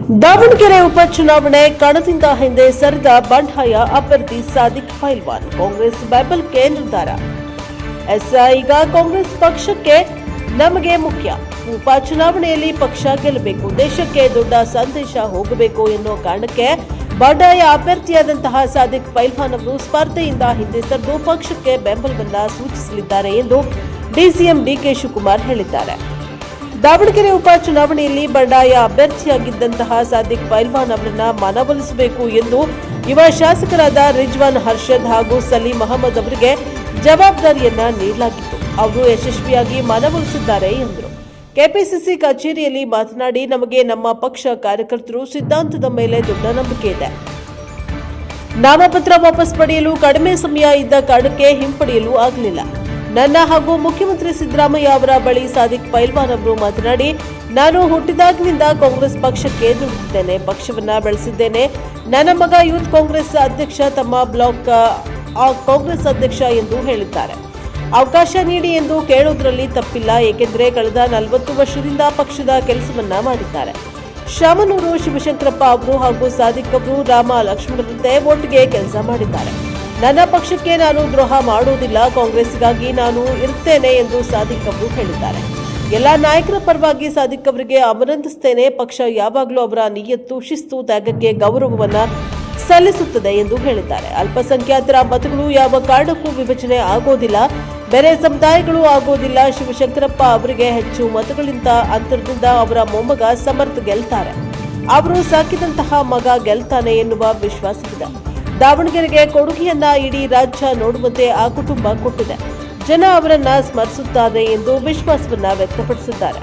ದಾವಣಗೆರೆ ಉಪಚುನಾವಣೆ ಕಣದಿಂದ ಹಿಂದೆ ಸರಿದ ಬಂಡಾಯ ಅಭ್ಯರ್ಥಿ ಸಾದಿಕ್ ಪೈಲ್ವಾನ್ ಕಾಂಗ್ರೆಸ್ ಬೆಂಬಲಕ್ಕೆ ನಿರ್ಧಾರ. ಈಗ ಕಾಂಗ್ರೆಸ್ ಪಕ್ಷಕ್ಕೆ ನಮಗೆ ಮುಖ್ಯ. ಉಪಚುನಾವಣೆಯಲ್ಲಿ ಪಕ್ಷ ಗೆಲ್ಲಬೇಕು, ದೇಶಕ್ಕೆ ದೊಡ್ಡ ಸಂದೇಶ ಹೋಗಬೇಕು ಎನ್ನುವ ಕಾರಣಕ್ಕೆ ಬಂಡಾಯ ಅಭ್ಯರ್ಥಿಯಾದಂತಹ ಸಾದಿಕ್ ಪೈಲ್ವಾನ್ ಅವರು ಸ್ಪರ್ಧೆಯಿಂದ ಹಿಂದೆ ಸರಿದು ಪಕ್ಷಕ್ಕೆ ಬೆಂಬಲವನ್ನು ಸೂಚಿಸಲಿದ್ದಾರೆ ಎಂದು ಡಿಸಿಎಂ ಡಿಕೆ ಶಿವಕುಮಾರ್ ಹೇಳಿದ್ದಾರೆ. ದಾವಣಗೆರೆ ಉಪಚುನಾವಣೆಯಲ್ಲಿ ಬಂಡಾಯ ಅಭ್ಯರ್ಥಿಯಾಗಿದ್ದಂತಹ ಸಾದಿಕ್ ಪೈಲ್ವಾನ್ ಅವರನ್ನ ಮನವೊಲಿಸಬೇಕು ಎಂದು ಯುವ ಶಾಸಕರಾದ ರಿಜ್ವಾನ್ ಹರ್ಷದ್ ಹಾಗೂ ಸಲೀಂ ಅಹಮದ್ ಅವರಿಗೆ ಜವಾಬ್ದಾರಿಯನ್ನ ನೀಡಲಾಗಿತ್ತು. ಅವರು ಯಶಸ್ವಿಯಾಗಿ ಮನವೊಲಿಸಿದ್ದಾರೆ ಎಂದರು. ಕೆಪಿಸಿಸಿ ಕಚೇರಿಯಲ್ಲಿ ಮಾತನಾಡಿ, ನಮಗೆ ನಮ್ಮ ಪಕ್ಷ ಕಾರ್ಯಕರ್ತರು ಸಿದ್ಧಾಂತದ ಮೇಲೆ ದೊಡ್ಡ ನಂಬಿಕೆ ಇದೆ. ನಾಮಪತ್ರ ವಾಪಸ್ ಪಡೆಯಲು ಕಡಿಮೆ ಸಮಯ ಇದ್ದ ಕಾರಣಕ್ಕೆ ಹಿಂಪಡೆಯಲು ಆಗಲಿಲ್ಲ. ನನ್ನ ಹಾಗೂ ಮುಖ್ಯಮಂತ್ರಿ ಸಿದ್ದರಾಮಯ್ಯ ಅವರ ಬಳಿ ಸಾದಿಕ್ ಪೈಲ್ವಾನ್ ಅವರು ಮಾತನಾಡಿ, ನಾನು ಹುಟ್ಟಿದಾಗಿನಿಂದ ಕಾಂಗ್ರೆಸ್ ಪಕ್ಷಕ್ಕೆ ದುಡಿದಿದ್ದೇನೆ, ಪಕ್ಷವನ್ನ ಬೆಳೆಸಿದ್ದೇನೆ. ನನ್ನ ಮಗ ಯೂತ್ ಕಾಂಗ್ರೆಸ್ ಅಧ್ಯಕ್ಷ, ತಮ್ಮ ಬ್ಲಾಕ್ ಕಾಂಗ್ರೆಸ್ ಅಧ್ಯಕ್ಷ ಎಂದು ಹೇಳಿದ್ದಾರೆ. ಅವಕಾಶ ನೀಡಿ ಎಂದು ಕೇಳುವುದರಲ್ಲಿ ತಪ್ಪಿಲ್ಲ, ಏಕೆಂದರೆ ಕಳೆದ 40 ವರ್ಷದಿಂದ ಪಕ್ಷದ ಕೆಲಸವನ್ನ ಮಾಡಿದ್ದಾರೆ. ಶಾಮನೂರು ಶಿವಶಂಕರಪ್ಪ ಅವರು ಹಾಗೂ ಸಾದಿಕ್ ಅವರು ರಾಮ ಲಕ್ಷ್ಮಣರಂತೆ ಒಟ್ಟಿಗೆ ಕೆಲಸ ಮಾಡಿದ್ದಾರೆ. ನನ್ನ ಪಕ್ಷಕ್ಕೆ ನಾನು ದ್ರೋಹ ಮಾಡುವುದಿಲ್ಲ, ಕಾಂಗ್ರೆಸ್ಗಾಗಿ ನಾನು ಇರುತ್ತೇನೆ ಎಂದು ಸಾದಿಕ್ ಅವರು ಹೇಳಿದ್ದಾರೆ. ಎಲ್ಲ ನಾಯಕರ ಪರವಾಗಿ ಸಾದಿಕ್ ಅವರಿಗೆ ಅಭಿನಂದಿಸುತ್ತೇನೆ. ಪಕ್ಷ ಯಾವಾಗಲೂ ಅವರ ನಿಯತ್ತು, ಶಿಸ್ತು, ತ್ಯಾಗಕ್ಕೆ ಗೌರವವನ್ನ ಸಲ್ಲಿಸುತ್ತದೆ ಎಂದು ಹೇಳಿದ್ದಾರೆ. ಅಲ್ಪಸಂಖ್ಯಾತರ ಮತಗಳು ಯಾವ ಕಾರಣಕ್ಕೂ ವಿಭಜನೆ ಆಗೋದಿಲ್ಲ, ಬೇರೆ ಸಮುದಾಯಗಳು ಆಗೋದಿಲ್ಲ. ಶಿವಶಂಕರಪ್ಪ ಅವರಿಗೆ ಹೆಚ್ಚು ಮತಗಳಿಂದ ಅಂತರದಿಂದ ಅವರ ಮೊಮ್ಮಗ ಸಮರ್ಥ ಗೆಲ್ತಾರೆ. ಅವರು ಸಾಕಿದಂತಹ ಮಗ ಗೆಲ್ತಾನೆ ಎನ್ನುವ ವಿಶ್ವಾಸವಿದೆ. ದಾವಣಗೆರೆಗೆ ಕೊಡುಗೆಯನ್ನ ಇಡೀ ರಾಜ್ಯ ನೋಡುವಂತೆ ಆ ಕುಟುಂಬ ಕೊಟ್ಟಿದೆ. ಜನ ಅವರನ್ನ ಸ್ಮರಿಸುತ್ತಾರೆ ಎಂದು ವಿಶ್ವಾಸವನ್ನ ವ್ಯಕ್ತಪಡಿಸಿದ್ದಾರೆ.